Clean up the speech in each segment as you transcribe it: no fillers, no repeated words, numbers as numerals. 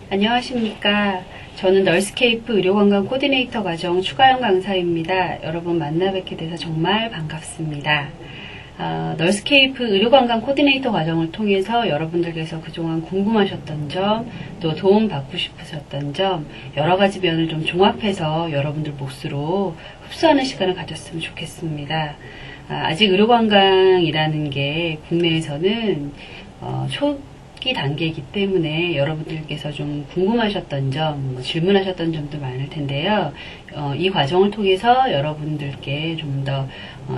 안녕하십니까. 저는 널스케이프 의료관광 코디네이터 과정 추가연 강사입니다. 여러분 만나 뵙게 돼서 정말 반갑습니다. 널스케이프 의료관광 코디네이터 과정을 통해서 여러분들께서 그동안 궁금하셨던 점, 또 도움받고 싶으셨던 점, 여러 가지 면을 좀 종합해서 여러분들 몫으로 흡수하는 시간을 가졌으면 좋겠습니다. 아직 의료관광이라는 게 국내에서는 초기 단계이기 때문에 여러분들께서 좀 궁금하셨던 점, 질문하셨던 점도 많을 텐데요. 이 과정을 통해서 여러분들께 좀 더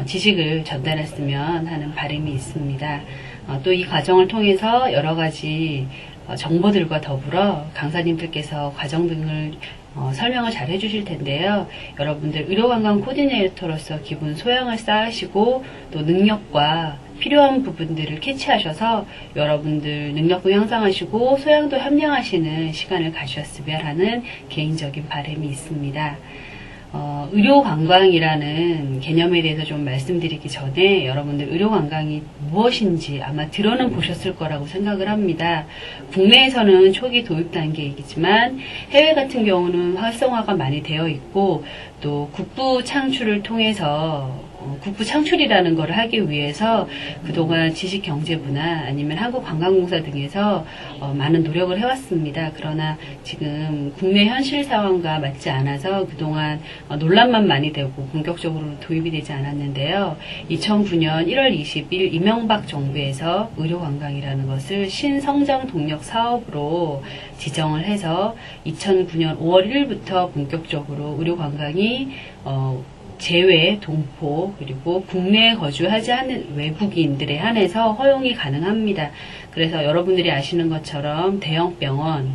지식을 전달했으면 하는 바람이 있습니다. 또 이 과정을 통해서 여러 가지 정보들과 더불어 강사님들께서 과정 등을 설명을 잘 해주실 텐데요. 여러분들 의료관광 코디네이터로서 기본 소양을 쌓으시고 또 능력과 필요한 부분들을 캐치하셔서 여러분들 능력도 향상하시고 소양도 함량하시는 시간을 가지셨으면 하는 개인적인 바람이 있습니다. 의료관광이라는 개념에 대해서 좀 말씀드리기 전에 여러분들 의료관광이 무엇인지 아마 들어는 보셨을 거라고 생각을 합니다. 국내에서는 초기 도입 단계이지만 해외 같은 경우는 활성화가 많이 되어 있고 또 국부 창출을 통해서 국부 창출이라는 걸 하기 위해서 그동안 지식경제부나 아니면 한국관광공사 등에서 많은 노력을 해왔습니다. 그러나 지금 국내 현실 상황과 맞지 않아서 그동안 논란만 많이 되고 본격적으로 도입이 되지 않았는데요. 2009년 1월 20일 이명박 정부에서 의료관광이라는 것을 신성장 동력 사업으로 지정을 해서 2009년 5월 1일부터 본격적으로 의료관광이 제외, 동포, 그리고 국내에 거주하지 않는 외국인들에 한해서 허용이 가능합니다. 그래서 여러분들이 아시는 것처럼 대형 병원,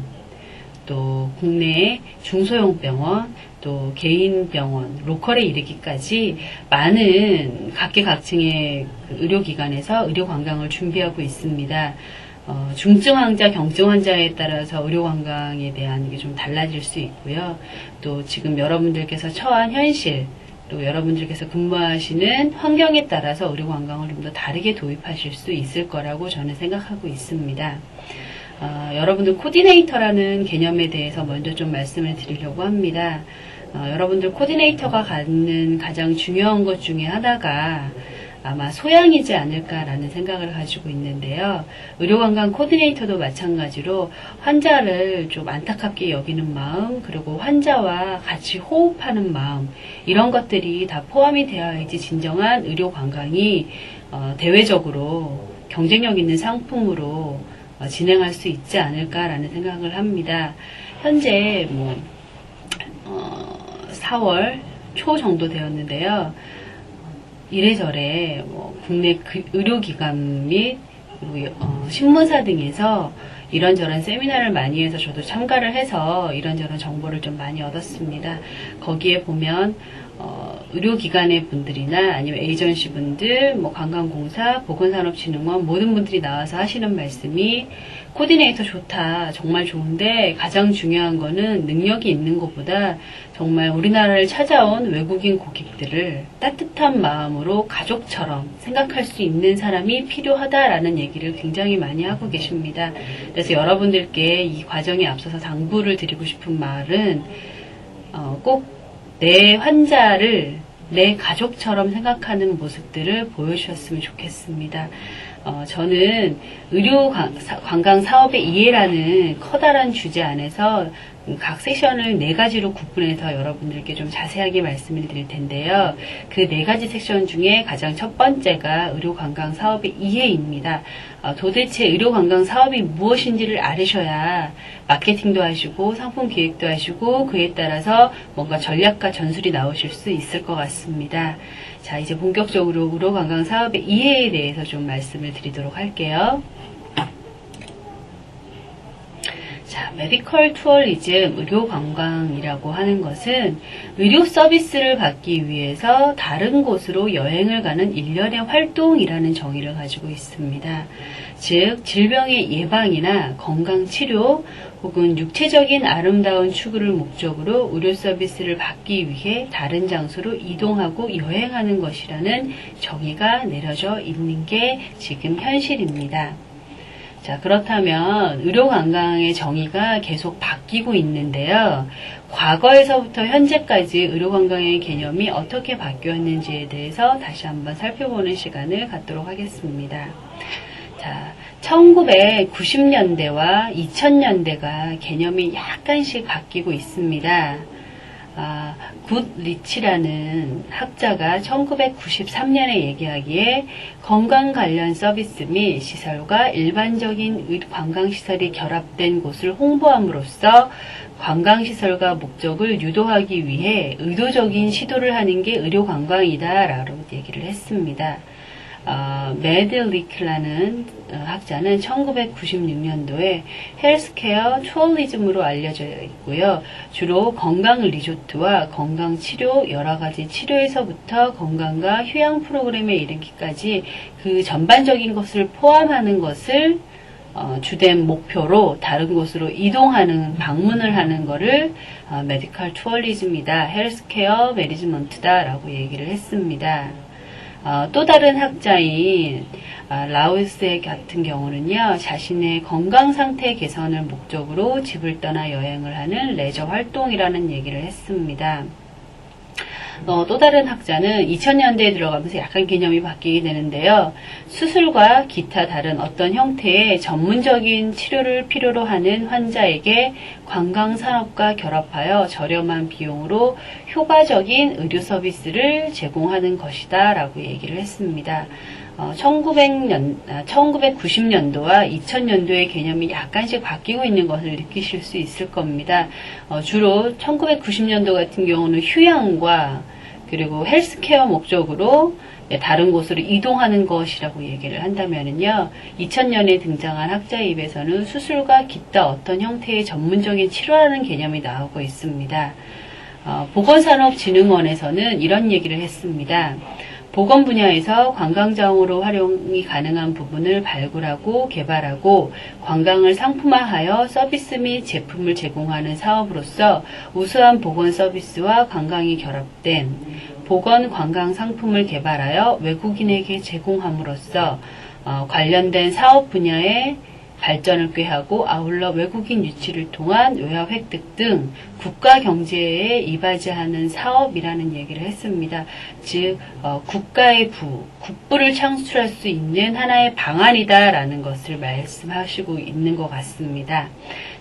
또 국내 중소형 병원, 또 개인 병원, 로컬에 이르기까지 많은 각계각층의 의료기관에서 의료관광을 준비하고 있습니다. 중증 환자, 경증 환자에 따라서 의료관광에 대한 게 좀 달라질 수 있고요. 또 지금 여러분들께서 처한 현실, 또 여러분들께서 근무하시는 환경에 따라서 의료관광을 좀 더 다르게 도입하실 수 있을 거라고 저는 생각하고 있습니다. 여러분들 코디네이터라는 개념에 대해서 먼저 좀 말씀을 드리려고 합니다. 여러분들 코디네이터가 갖는 가장 중요한 것 중에 하나가 아마 소양이지 않을까라는 생각을 가지고 있는데요. 의료관광 코디네이터도 마찬가지로 환자를 좀 안타깝게 여기는 마음, 그리고 환자와 같이 호흡하는 마음, 이런 것들이 다 포함이 되어야지 진정한 의료관광이 대외적으로 경쟁력 있는 상품으로 진행할 수 있지 않을까라는 생각을 합니다. 현재 4월 초 정도 되었는데요. 이래저래 국내 의료기관 및 신문사 등에서 이런저런 세미나를 많이 해서 저도 참가를 해서 이런저런 정보를 좀 많이 얻었습니다. 거기에 보면 의료기관의 분들이나 아니면 에이전시 분들, 관광공사, 보건산업진흥원 모든 분들이 나와서 하시는 말씀이 코디네이터 좋다, 정말 좋은데 가장 중요한 거는 능력이 있는 것보다 정말 우리나라를 찾아온 외국인 고객들을 따뜻한 마음으로 가족처럼 생각할 수 있는 사람이 필요하다라는 얘기를 굉장히 많이 하고 계십니다. 그래서 여러분들께 이 과정에 앞서서 당부를 드리고 싶은 말은 꼭 내 환자를 내 가족처럼 생각하는 모습들을 보여주셨으면 좋겠습니다. 저는 의료관광 사업의 이해라는 커다란 주제 안에서 각 세션을 4가지로 구분해서 여러분들께 좀 자세하게 말씀을 드릴 텐데요. 그 4가지 섹션 중에 가장 첫 번째가 의료관광 사업의 이해입니다. 도대체 의료관광 사업이 무엇인지를 알으셔야 마케팅도 하시고 상품 기획도 하시고 그에 따라서 뭔가 전략과 전술이 나오실 수 있을 것 같습니다. 자, 이제 본격적으로 의료관광 사업의 이해에 대해서 좀 말씀을 드리도록 할게요. 자, 메디컬 투어리즘, 의료관광이라고 하는 것은 의료 서비스를 받기 위해서 다른 곳으로 여행을 가는 일련의 활동이라는 정의를 가지고 있습니다. 즉, 질병의 예방이나 건강치료 혹은 육체적인 아름다운 추구를 목적으로 의료 서비스를 받기 위해 다른 장소로 이동하고 여행하는 것이라는 정의가 내려져 있는 게 지금 현실입니다. 자, 그렇다면 의료관광의 정의가 계속 바뀌고 있는데요. 과거에서부터 현재까지 의료관광의 개념이 어떻게 바뀌었는지에 대해서 다시 한번 살펴보는 시간을 갖도록 하겠습니다. 자, 1990년대와 2000년대가 개념이 약간씩 바뀌고 있습니다. 굿 리치라는 학자가 1993년에 얘기하기에 건강 관련 서비스 및 시설과 일반적인 관광시설이 결합된 곳을 홍보함으로써 관광시설과 목적을 유도하기 위해 의도적인 시도를 하는 게 의료관광이다 라고 얘기를 했습니다. 매들리크라는 학자는 1996년도에 헬스케어 투어리즘으로 알려져 있고요. 주로 건강 리조트와 건강 치료, 여러 가지 치료에서부터 건강과 휴양 프로그램에 이르기까지 그 전반적인 것을 포함하는 것을 주된 목표로 다른 곳으로 이동하는, 방문을 하는 것을 메디컬 투어리즘이다, 헬스케어 매니지먼트다 라고 얘기를 했습니다. 또 다른 학자인 라우스 같은 경우는요, 자신의 건강 상태 개선을 목적으로 집을 떠나 여행을 하는 레저 활동이라는 얘기를 했습니다. 또 다른 학자는 2000년대에 들어가면서 약간 개념이 바뀌게 되는데요. 수술과 기타 다른 어떤 형태의 전문적인 치료를 필요로 하는 환자에게 관광산업과 결합하여 저렴한 비용으로 효과적인 의료 서비스를 제공하는 것이다 라고 얘기를 했습니다. 1990년도와 2000년도의 개념이 약간씩 바뀌고 있는 것을 느끼실 수 있을 겁니다. 주로 1990년도 같은 경우는 휴양과 그리고 헬스케어 목적으로 다른 곳으로 이동하는 것이라고 얘기를 한다면요. 2000년에 등장한 학자의 입에서는 수술과 기타 어떤 형태의 전문적인 치료라는 개념이 나오고 있습니다. 보건산업진흥원에서는 이런 얘기를 했습니다. 보건 분야에서 관광장으로 활용이 가능한 부분을 발굴하고 개발하고 관광을 상품화하여 서비스 및 제품을 제공하는 사업으로서 우수한 보건 서비스와 관광이 결합된 보건 관광 상품을 개발하여 외국인에게 제공함으로써 관련된 사업 분야의 발전을 꾀하고 아울러 외국인 유치를 통한 외화 획득 등 국가 경제에 이바지하는 사업이라는 얘기를 했습니다. 즉 국가의 국부를 창출할 수 있는 하나의 방안이다라는 것을 말씀하시고 있는 것 같습니다.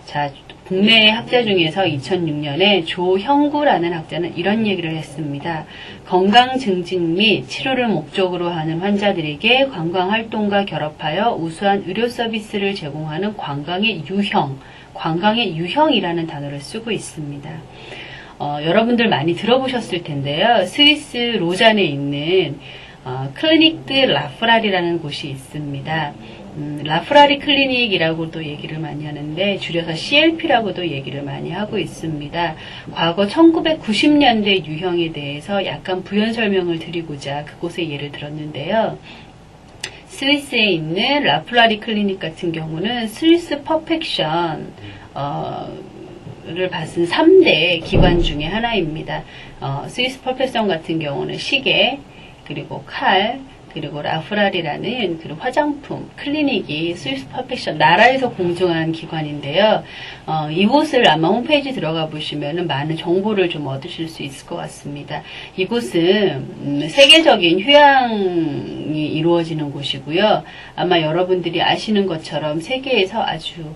자, 국내 학자 중에서 2006년에 조형구라는 학자는 이런 얘기를 했습니다. 건강 증진 및 치료를 목적으로 하는 환자들에게 관광활동과 결합하여 우수한 의료 서비스를 제공하는 관광의 유형이라는 단어를 쓰고 있습니다. 여러분들 많이 들어보셨을 텐데요. 스위스 로잔에 있는 클리닉 드 라프랄이라는 곳이 있습니다. 라프라리 클리닉이라고도 얘기를 많이 하는데 줄여서 CLP라고도 얘기를 많이 하고 있습니다. 과거 1990년대 유형에 대해서 약간 부연 설명을 드리고자 그곳의 예를 들었는데요. 스위스에 있는 라프라리 클리닉 같은 경우는 스위스 퍼펙션 를 받은 3대 기관 중에 하나입니다. 스위스 퍼펙션 같은 경우는 시계, 그리고 칼, 그리고 라프랄이라는 그런 화장품 클리닉이 스위스 퍼펙션 나라에서 공정한 기관인데요. 이곳을 아마 홈페이지 들어가 보시면 많은 정보를 좀 얻으실 수 있을 것 같습니다. 이곳은 세계적인 휴양이 이루어지는 곳이고요. 아마 여러분들이 아시는 것처럼 세계에서 아주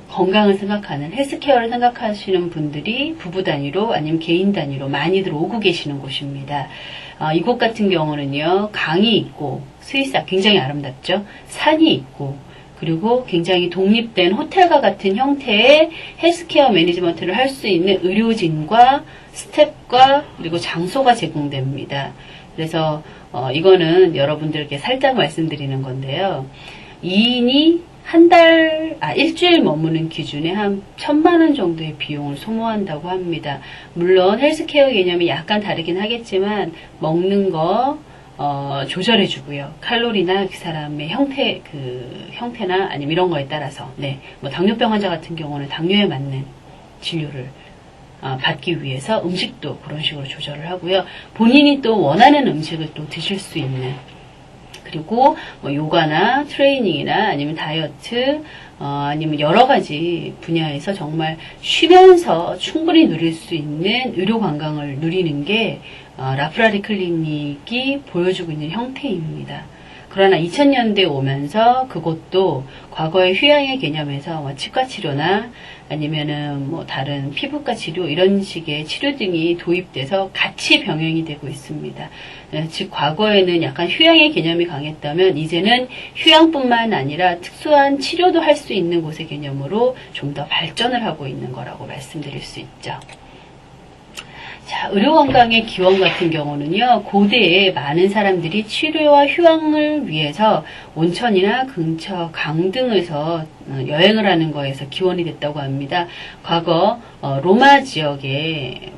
건강을 생각하는 헬스케어를 생각하시는 분들이 부부 단위로 아니면 개인 단위로 많이들 오고 계시는 곳입니다. 이곳 같은 경우는요, 강이 있고, 스위스 굉장히 아름답죠? 산이 있고, 그리고 굉장히 독립된 호텔과 같은 형태의 헬스케어 매니지먼트를 할 수 있는 의료진과 스텝과 그리고 장소가 제공됩니다. 그래서 이거는 여러분들께 살짝 말씀드리는 건데요. 2인이 일주일 머무는 기준에 한 1000만원 정도의 비용을 소모한다고 합니다. 물론 헬스케어 개념이 약간 다르긴 하겠지만 먹는 거 조절해주고요. 칼로리나 그 사람의 형태나 아니면 이런 거에 따라서 뭐 당뇨병 환자 같은 경우는 당뇨에 맞는 진료를 받기 위해서 음식도 그런 식으로 조절을 하고요. 본인이 또 원하는 음식을 또 드실 수 있는 그리고 뭐 요가나 트레이닝이나 아니면 다이어트, 아니면 여러 가지 분야에서 정말 쉬면서 충분히 누릴 수 있는 의료 관광을 누리는 게 라프라리 클리닉이 보여주고 있는 형태입니다. 그러나 2000년대 오면서 그것도 과거의 휴양의 개념에서 뭐 치과 치료나 아니면은 뭐 다른 피부과 치료 이런 식의 치료 등이 도입돼서 같이 병행이 되고 있습니다. 즉 과거에는 약간 휴양의 개념이 강했다면 이제는 휴양뿐만 아니라 특수한 치료도 할 수 있는 곳의 개념으로 좀 더 발전을 하고 있는 거라고 말씀드릴 수 있죠. 자, 의료관광의 기원 같은 경우는요, 고대에 많은 사람들이 치료와 휴양을 위해서 온천이나 근처 강 등에서 여행을 하는 거에서 기원이 됐다고 합니다. 과거 로마 지역의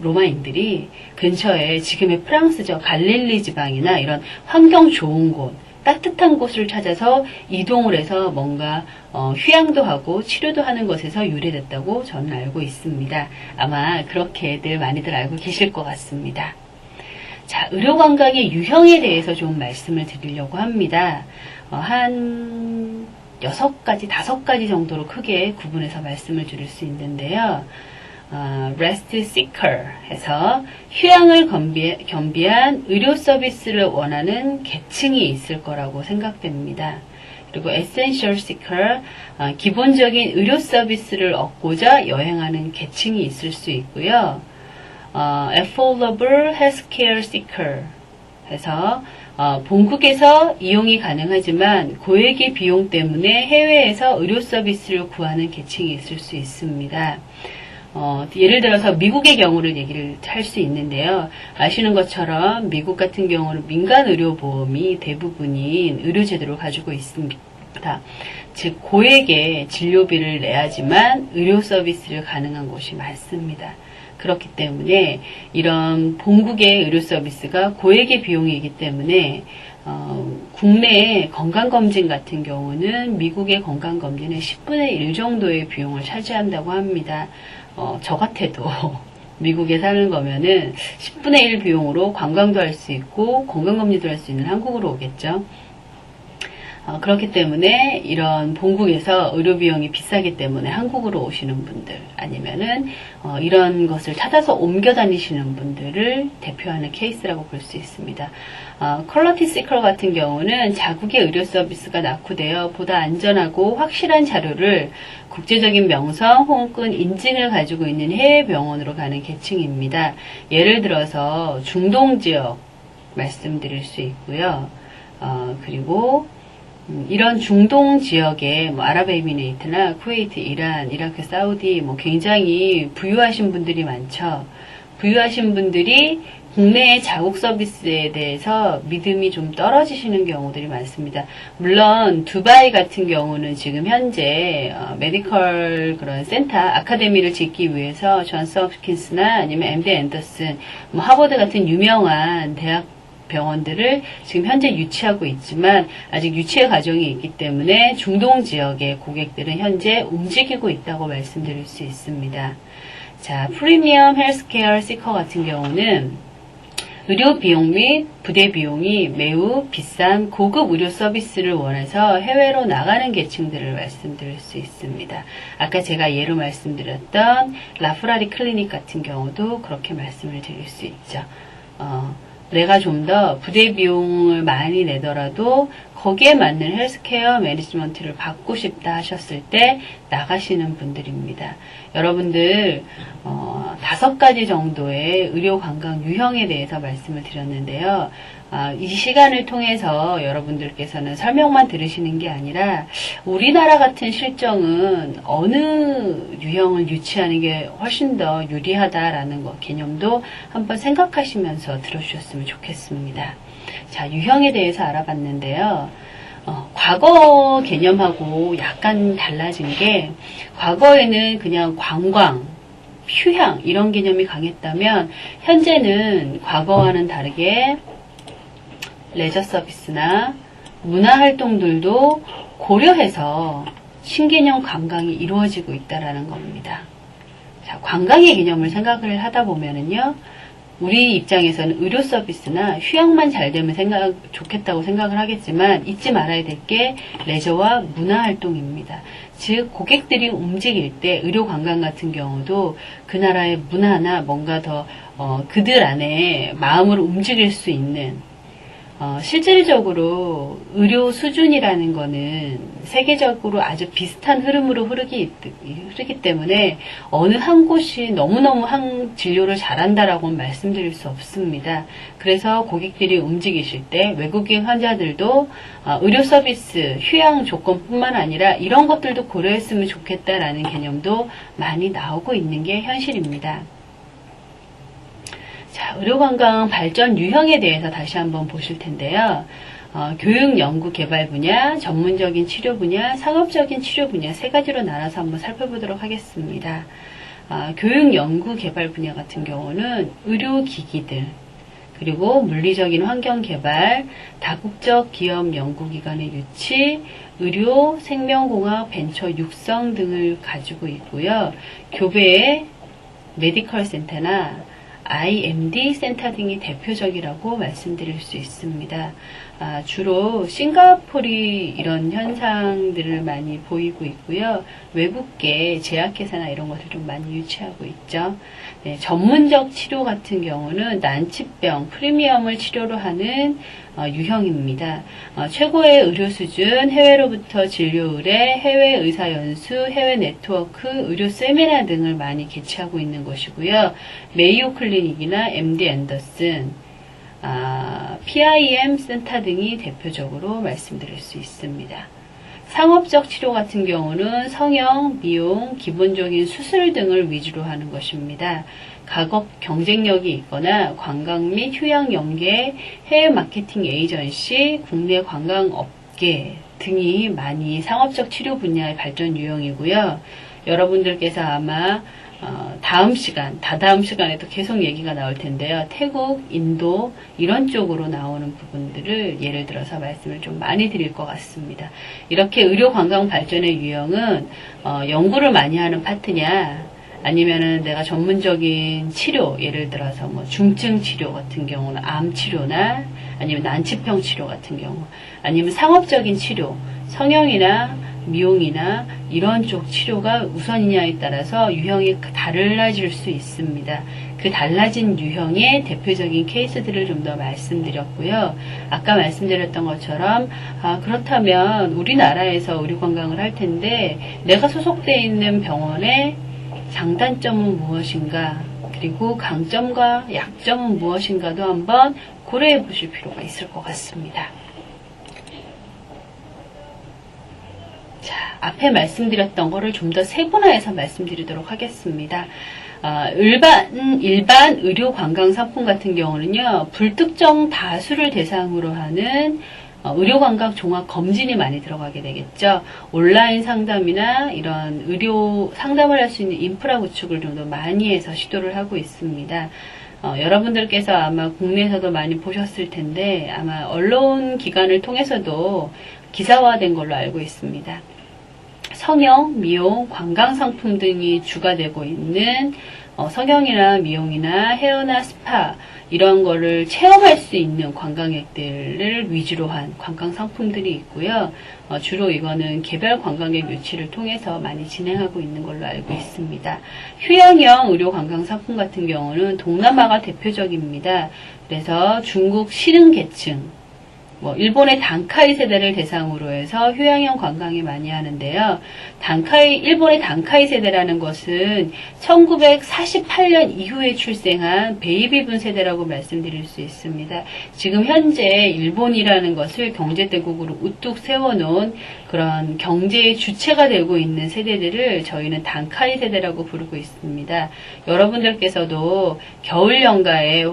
로마인들이 근처에 지금의 프랑스죠, 갈릴리 지방이나 이런 환경 좋은 곳, 따뜻한 곳을 찾아서 이동을 해서 뭔가 휴양도 하고 치료도 하는 것에서 유래됐다고 저는 알고 있습니다. 아마 그렇게들 많이들 알고 계실 것 같습니다. 자, 의료관광의 유형에 대해서 좀 말씀을 드리려고 합니다. 한 6가지, 5가지 정도로 크게 구분해서 말씀을 드릴 수 있는데요. Rest Seeker 해서 휴양을 겸비한 의료 서비스를 원하는 계층이 있을 거라고 생각됩니다. 그리고 Essential Seeker, 기본적인 의료 서비스를 얻고자 여행하는 계층이 있을 수 있고요. Affordable Healthcare Seeker 해서 본국에서 이용이 가능하지만 고액의 비용 때문에 해외에서 의료 서비스를 구하는 계층이 있을 수 있습니다. 예를 들어서 미국의 경우를 얘기를 할 수 있는데요. 아시는 것처럼 미국 같은 경우는 민간 의료보험이 대부분인 의료제도를 가지고 있습니다. 즉 고액의 진료비를 내야지만 의료 서비스를 가능한 곳이 많습니다. 그렇기 때문에 이런 본국의 의료 서비스가 고액의 비용이기 때문에 국내의 건강검진 같은 경우는 미국의 건강검진의 10분의 1 정도의 비용을 차지한다고 합니다. 저 같아도 미국에 사는 거면은 10분의 1 비용으로 관광도 할 수 있고 건강검진도 할 수 있는 한국으로 오겠죠. 그렇기 때문에 이런 본국에서 의료 비용이 비싸기 때문에 한국으로 오시는 분들 아니면은 이런 것을 찾아서 옮겨 다니시는 분들을 대표하는 케이스라고 볼 수 있습니다. 퀄리티 시커 같은 경우는 자국의 의료 서비스가 낙후되어 보다 안전하고 확실한 자료를 국제적인 명성 혹은 인증을 가지고 있는 해외 병원으로 가는 계층입니다. 예를 들어서 중동 지역 말씀드릴 수 있고요. 그리고 이런 중동 지역에 뭐 아랍에미레이트나 쿠웨이트, 이란, 이라크, 사우디 굉장히 부유하신 분들이 많죠. 부유하신 분들이 국내의 자국 서비스에 대해서 믿음이 좀 떨어지시는 경우들이 많습니다. 물론 두바이 같은 경우는 지금 현재 메디컬 그런 센터 아카데미를 짓기 위해서 존스 홉킨스나 아니면 MD 앤더슨, 하버드 같은 유명한 대학 병원들을 지금 현재 유치하고 있지만 아직 유치의 과정이 있기 때문에 중동 지역의 고객들은 현재 움직이고 있다고 말씀드릴 수 있습니다. 자, 프리미엄 헬스케어 시커 같은 경우는 의료 비용 및 부대 비용이 매우 비싼 고급 의료 서비스를 원해서 해외로 나가는 계층들을 말씀드릴 수 있습니다. 아까 제가 예로 말씀드렸던 라프라리 클리닉 같은 경우도 그렇게 말씀을 드릴 수 있죠. 내가 좀 더 부대 비용을 많이 내더라도 거기에 맞는 헬스케어 매니지먼트를 받고 싶다 하셨을 때 나가시는 분들입니다. 여러분들 5가지 정도의 의료 관광 유형에 대해서 말씀을 드렸는데요. 이 시간을 통해서 여러분들께서는 설명만 들으시는 게 아니라 우리나라 같은 실정은 어느 유형을 유치하는 게 훨씬 더 유리하다라는 개념도 한번 생각하시면서 들어주셨으면 좋겠습니다. 자, 유형에 대해서 알아봤는데요. 과거 개념하고 약간 달라진 게 과거에는 그냥 관광, 휴양 이런 개념이 강했다면 현재는 과거와는 다르게 레저 서비스나 문화 활동들도 고려해서 신개념 관광이 이루어지고 있다라는 겁니다. 자, 관광의 개념을 생각을 하다 보면은요, 우리 입장에서는 의료 서비스나 휴양만 잘 되면 좋겠다고 생각을 하겠지만 잊지 말아야 될 게 레저와 문화 활동입니다. 즉 고객들이 움직일 때 의료 관광 같은 경우도 그 나라의 문화나 뭔가 더 그들 안에 마음을 움직일 수 있는 실질적으로 의료 수준이라는 거는 세계적으로 아주 비슷한 흐름으로 흐르기 때문에 어느 한 곳이 너무너무 한 진료를 잘한다라고는 말씀드릴 수 없습니다. 그래서 고객들이 움직이실 때 외국인 환자들도 의료 서비스, 휴양 조건뿐만 아니라 이런 것들도 고려했으면 좋겠다라는 개념도 많이 나오고 있는 게 현실입니다. 자, 의료관광 발전 유형에 대해서 다시 한번 보실 텐데요. 교육, 연구, 개발 분야, 전문적인 치료 분야, 상업적인 치료 분야 세 가지로 나눠서 한번 살펴보도록 하겠습니다. 교육, 연구, 개발 분야 같은 경우는 의료기기들, 그리고 물리적인 환경 개발, 다국적 기업 연구기관의 유치, 의료, 생명공학, 벤처 육성 등을 가지고 있고요. 교배의 메디컬 센터나 IMD 센터 등이 대표적이라고 말씀드릴 수 있습니다. 주로 싱가포르이 이런 현상들을 많이 보이고 있고요. 외국계 제약회사나 이런 것을 좀 많이 유치하고 있죠. 네, 전문적 치료 같은 경우는 난치병, 프리미엄을 치료로 하는 유형입니다. 최고의 의료 수준, 해외로부터 진료 의뢰, 해외 의사 연수, 해외 네트워크, 의료 세미나 등을 많이 개최하고 있는 것이고요. 메이오 클리닉이나 MD 앤더슨, PIM 센터 등이 대표적으로 말씀드릴 수 있습니다. 상업적 치료 같은 경우는 성형, 미용, 기본적인 수술 등을 위주로 하는 것입니다. 가격 경쟁력이 있거나 관광 및 휴양 연계, 해외 마케팅 에이전시, 국내 관광업계 등이 많이 상업적 치료 분야의 발전 유형이고요. 여러분들께서 아마 다음 시간에도 계속 얘기가 나올 텐데요. 태국, 인도 이런 쪽으로 나오는 부분들을 예를 들어서 말씀을 좀 많이 드릴 것 같습니다. 이렇게 의료 관광 발전의 유형은 연구를 많이 하는 파트냐, 아니면은 내가 전문적인 치료, 예를 들어서 뭐 중증 치료 같은 경우는 암 치료나 아니면 난치병 치료 같은 경우, 아니면 상업적인 치료, 성형이나 미용이나 이런 쪽 치료가 우선이냐에 따라서 유형이 달라질 수 있습니다. 그 달라진 유형의 대표적인 케이스들을 좀 더 말씀드렸고요. 아까 말씀드렸던 것처럼 그렇다면 우리나라에서 의료관광을 할 텐데 내가 소속되어 있는 병원의 장단점은 무엇인가, 그리고 강점과 약점은 무엇인가도 한번 고려해 보실 필요가 있을 것 같습니다. 자, 앞에 말씀드렸던 거를 좀 더 세분화해서 말씀드리도록 하겠습니다. 일반 의료 관광 상품 같은 경우는요, 불특정 다수를 대상으로 하는 의료관광 종합 검진이 많이 들어가게 되겠죠. 온라인 상담이나 이런 의료 상담을 할 수 있는 인프라 구축을 좀 더 많이 해서 시도를 하고 있습니다. 여러분들께서 아마 국내에서도 많이 보셨을 텐데 아마 언론 기관을 통해서도 기사화된 걸로 알고 있습니다. 성형, 미용, 관광 상품 등이 주가 되고 있는 성형이나 미용이나 헤어나 스파 이런 거를 체험할 수 있는 관광객들을 위주로 한 관광 상품들이 있고요. 주로 이거는 개별 관광객 유치를 통해서 많이 진행하고 있는 걸로 알고 있습니다. 휴양형 의료 관광 상품 같은 경우는 동남아가 대표적입니다. 그래서 중국 신흥 계층, 일본의 단카이 세대를 대상으로 해서 휴양형 관광이 많이 하는데요. 일본의 단카이 세대라는 것은 1948년 이후에 출생한 베이비붐 세대라고 말씀드릴 수 있습니다. 지금 현재 일본이라는 것을 경제대국으로 우뚝 세워놓은 그런 경제의 주체가 되고 있는 세대들을 저희는 단카이 세대라고 부르고 있습니다. 여러분들께서도 겨울 연가에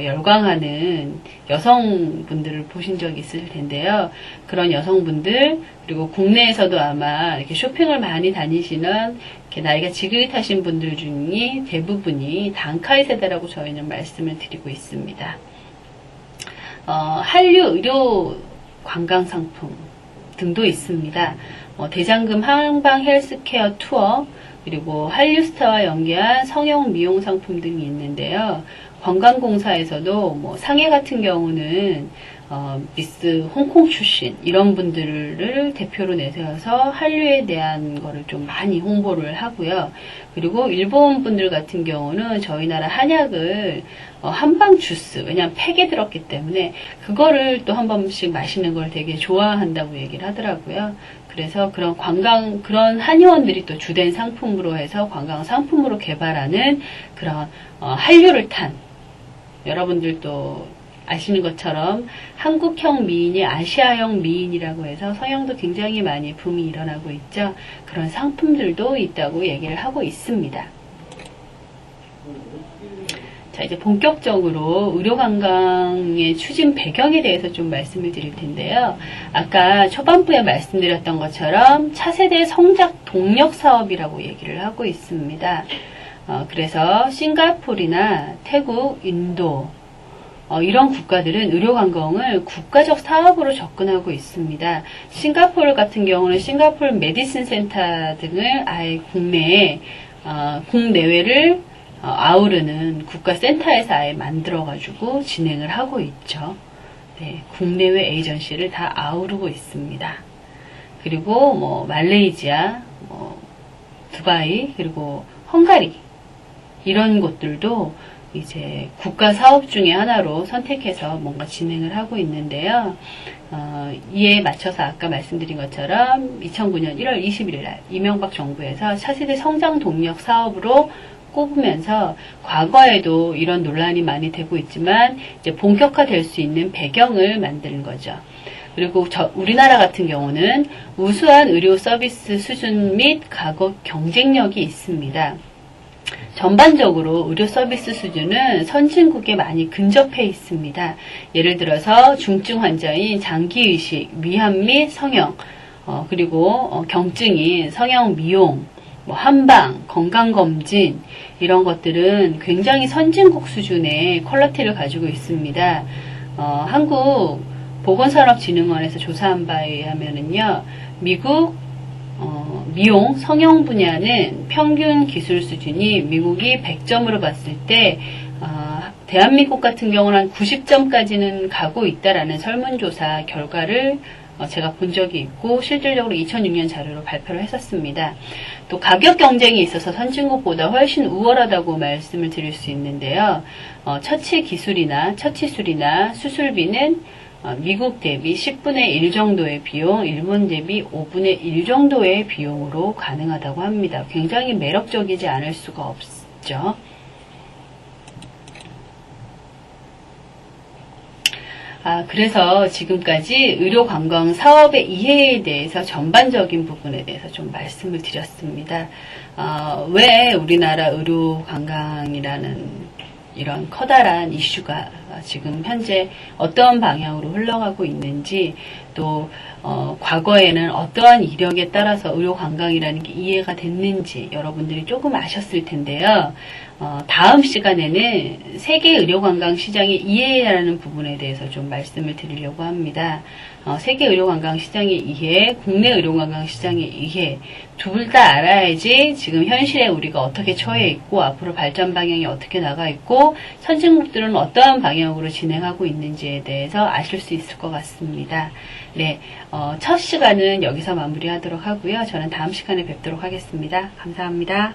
열광하는 여성분들을 보신 적이 있을 텐데요. 그런 여성분들, 그리고 국내에서도 아마 이렇게 쇼핑을 많이 다니시는 이렇게 나이가 지긋하신 분들 중에 대부분이 단카이 세대라고 저희는 말씀을 드리고 있습니다. 한류 의료 관광 상품 등도 있습니다. 대장금 한방 헬스케어 투어, 그리고 한류스타와 연계한 성형 미용 상품 등이 있는데요. 관광공사에서도 뭐 상해 같은 경우는 미스 홍콩 출신 이런 분들을 대표로 내세워서 한류에 대한 거를 좀 많이 홍보를 하고요. 그리고 일본 분들 같은 경우는 저희 나라 한약을 한방 주스, 왜냐하면 팩에 들었기 때문에 그거를 또 한 번씩 마시는 걸 되게 좋아한다고 얘기를 하더라고요. 그래서 그런 한의원들이 또 주된 상품으로 해서 관광 상품으로 개발하는 그런 한류를 탄, 여러분들도 아시는 것처럼 한국형 미인이 아시아형 미인이라고 해서 서양도 굉장히 많이 붐이 일어나고 있죠. 그런 상품들도 있다고 얘기를 하고 있습니다. 자, 이제 본격적으로 의료관광의 추진 배경에 대해서 좀 말씀을 드릴 텐데요. 아까 초반부에 말씀드렸던 것처럼 차세대 성장 동력 사업이라고 얘기를 하고 있습니다. 그래서 싱가포르나 태국, 인도 이런 국가들은 의료관광을 국가적 사업으로 접근하고 있습니다. 싱가포르 같은 경우는 싱가포르 메디슨 센터 등을 아예 국내외를 아우르는 국가센터에서 아예 만들어가지고 진행을 하고 있죠. 네, 국내외 에이전시를 다 아우르고 있습니다. 그리고 뭐 말레이시아, 두바이, 그리고 헝가리 이런 곳들도 이제 국가 사업 중에 하나로 선택해서 뭔가 진행을 하고 있는데요. 이에 맞춰서 아까 말씀드린 것처럼 2009년 1월 21일 날 이명박 정부에서 차세대 성장 동력 사업으로 꼽으면서 과거에도 이런 논란이 많이 되고 있지만 이제 본격화될 수 있는 배경을 만드는 거죠. 그리고 우리나라 같은 경우는 우수한 의료 서비스 수준 및 가격 경쟁력이 있습니다. 전반적으로 의료 서비스 수준은 선진국에 많이 근접해 있습니다. 예를 들어서 중증 환자인 장기이식, 위암 및 성형, 그리고 경증인 성형 미용, 한방, 건강검진 이런 것들은 굉장히 선진국 수준의 퀄리티를 가지고 있습니다. 한국 보건산업진흥원에서 조사한 바에 의하면은요, 미국 미용, 성형 분야는 평균 기술 수준이 미국이 100점으로 봤을 때 대한민국 같은 경우는 한 90점까지는 가고 있다라는 설문조사 결과를 제가 본 적이 있고 실질적으로 2006년 자료로 발표를 했었습니다. 또 가격 경쟁이 있어서 선진국보다 훨씬 우월하다고 말씀을 드릴 수 있는데요. 처치 기술이나 처치술이나 수술비는 미국 대비 10분의 1 정도의 비용, 일본 대비 5분의 1 정도의 비용으로 가능하다고 합니다. 굉장히 매력적이지 않을 수가 없죠. 그래서 지금까지 의료관광 사업의 이해에 대해서 전반적인 부분에 대해서 좀 말씀을 드렸습니다. 왜 우리나라 의료관광이라는 이런 커다란 이슈가 지금 현재 어떠한 방향으로 흘러가고 있는지, 또 과거에는 어떠한 이력에 따라서 의료관광이라는 게 이해가 됐는지 여러분들이 조금 아셨을 텐데요. 다음 시간에는 세계 의료관광 시장의 이해라는 부분에 대해서 좀 말씀을 드리려고 합니다. 세계 의료관광 시장의 이해, 국내 의료관광 시장의 이해, 둘 다 알아야지 지금 현실에 우리가 어떻게 처해 있고 앞으로 발전 방향이 어떻게 나가 있고 선진국들은 어떠한 방향으로 진행하고 있는지에 대해서 아실 수 있을 것 같습니다. 네, 첫 시간은 여기서 마무리하도록 하고요. 저는 다음 시간에 뵙도록 하겠습니다. 감사합니다.